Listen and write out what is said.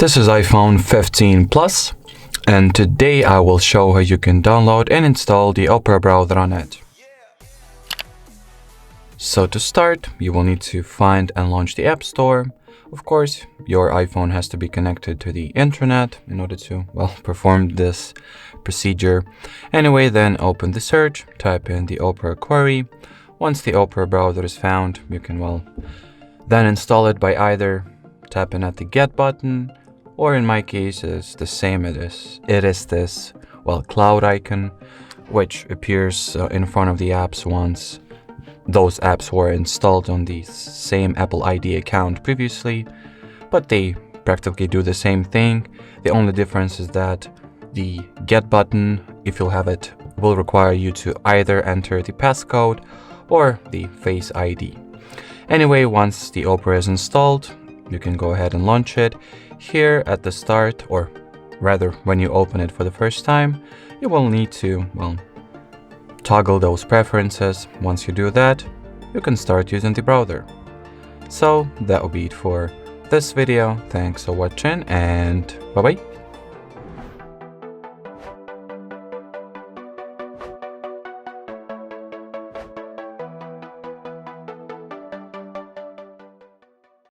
This is iPhone 15 Plus, and today I will show how you can download and install the Opera browser on it. So to start, you will need to find and launch the App Store. Of course, your iPhone has to be connected to the internet in order to, perform this procedure. Anyway, then open the search, type in the Opera query. Once the Opera browser is found, you can, then install it by either tapping at the Get button, or in my case is the same. It is this, cloud icon, which appears in front of the apps once those apps were installed on the same Apple ID account previously, but they practically do the same thing. The only difference is that the Get button, if you'll have it, will require you to either enter the passcode or the Face ID. Anyway, once the Opera is installed, you can go ahead and launch it. Here at the start, or rather when you open it for the first time, you will need to, toggle those preferences. Once you do that, you can start using the browser. So that will be it for this video. Thanks for watching, and bye-bye.